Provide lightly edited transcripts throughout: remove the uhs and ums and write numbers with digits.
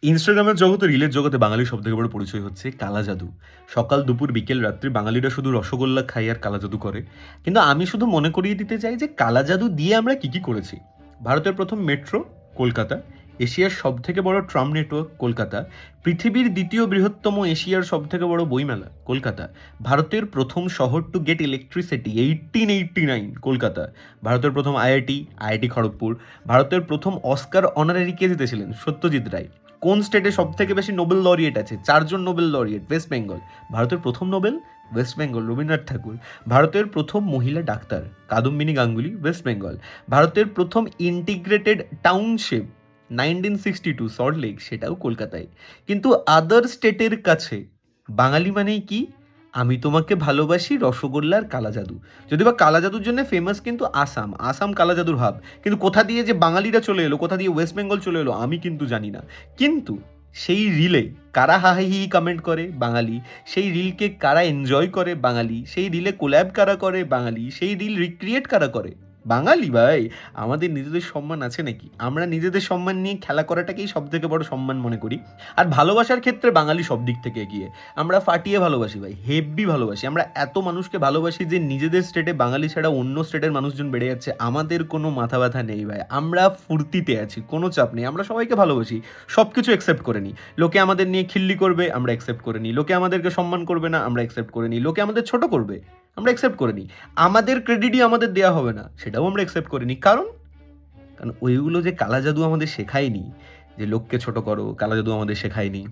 ইনস্টাগ্রামের জগতে, রিলের জগতে বাঙালির সবথেকে বড় পরিচয় হচ্ছে কালা জাদু। সকাল, দুপুর, বিকেল, রাত্রি বাঙালিরা শুধু রসগোল্লা খায় আর কালা জাদু করে। কিন্তু আমি শুধু মনে করিয়ে দিতে চাই যে কালা জাদু দিয়ে আমরা কি করেছি। ভারতের প্রথম মেট্রো কলকাতা, এশিয়ার সবথেকে বড় ট্রাম নেটওয়ার্ক কলকাতা, পৃথিবীর দ্বিতীয় বৃহত্তম এশিয়ার সবথেকে বড় বইমেলা কলকাতা, ভারতের প্রথম শহর টু গেট ইলেকট্রিসিটি 1889 কলকাতা, ভারতের প্রথম আইআইটি খড়গপুর, ভারতের প্রথম অস্কার অনারারি কে জিতেছিলেন সত্যজিৎ রায়। কোন স্টেটে সব থেকে বেশি নোবেল লরিয়েট আছে? 4জন নোবেল লরিয়েট, ওয়েস্ট বেঙ্গল। ভারতের প্রথম নোবেল ওয়েস্ট বেঙ্গল, রবীন্দ্রনাথ ঠাকুর। ভারতের প্রথম মহিলা ডাক্তার কাদম্বিনী গাঙ্গুলি, ওয়েস্ট বেঙ্গল। ভারতের প্রথম ইন্টিগ্রেটেড টাউনশিপ 1962 সল্টলেক, সেটাও কলকাতায়। কিন্তু আদার স্টেটের কাছে বাঙালি মানেই কি? আমি তোমাকে ভালোবাসি, রসগোল্লার কালা জাদু। যদি বা কালা জাদুর জন্য ফেমাস কিন্তু আসাম, আসাম কালা জাদুর হাব। কিন্তু কোথা দিয়ে যে বাঙালিরা চলে এলো, কোথা দিয়ে ওয়েস্ট বেঙ্গল চলে এলো, আমি কিন্তু জানি না। কিন্তু সেই রিলে কারা হাহি কমেন্ট করে? বাঙালি। সেই রিলকে কারা এনজয় করে? বাঙালি। সেই রিলে কোল্যাব কারা করে? বাঙালি। সেই রিল রিক্রিয়েট কারা করে? বাঙালি ভাই। আমাদের নিজেদের সম্মান আছে নাকি? আমরা নিজেদের সম্মান নিয়ে খেলা করাটাকেই সব থেকে বড় সম্মান মনে করি। আর ভালোবাসার ক্ষেত্রে বাঙালি সব দিক থেকে এগিয়ে। আমরা ফাটিয়ে ভালোবাসি ভাই, হেব্বি ভালোবাসি। আমরা এত মানুষকে ভালোবাসি যে নিজেদের স্টেটে বাঙালি ছাড়া অন্য স্টেটের মানুষজন বেড়ে যাচ্ছে, আমাদের কোনো মাথা ব্যথা নেই ভাই। আমরা ফুর্তিতে আছি, কোনো চাপ নেই। আমরা সবাইকে ভালোবাসি, সব কিছু অ্যাকসেপ্ট করে নিই। লোকে আমাদের নিয়ে খিল্লি করবে, আমরা অ্যাকসেপ্ট করে নিই। লোকে আমাদেরকে সম্মান করবে না, আমরা অ্যাকসেপ্ট করে নিই। লোকে আমাদের ছোট করবে, আমরা অ্যাকসেপ্ট করে নিই। আমাদের ক্রেডিটই আমাদের দেওয়া হবে না, সেটাও আমরা অ্যাকসেপ্ট করে নিই। কারণ কারণ ওইগুলো যে কালা জাদু আমাদের শেখায়নি, যে লোককে ছোট করো, কালা জাদু আমাদের শেখায়নি।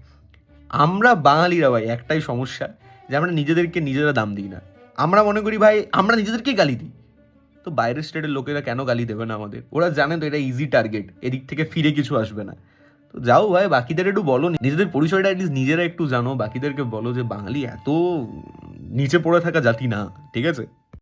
আমরা বাঙালিরা ভাই একটাই সমস্যা, যে আমরা নিজেদেরকে নিজেরা দাম দিই না। আমরা মনে করি ভাই আমরা নিজেদেরকেই গালি দিই। তো বাইরের স্টেটের লোকেরা কেন গালি দেবে না আমাদের? ওরা জানে তো এটা ইজি টার্গেট, এদিক থেকে ফিরে কিছু আসবে না। তো যাও ভাই, বাকিদের একটু বলো, নিজেদের পরিচয়টা অ্যাটলিস্ট নিজেরা একটু জানো। বাকিদেরকে বলো যে বাঙালি এত নিচে পড়ে থাকা জাতি না, ঠিক আছে?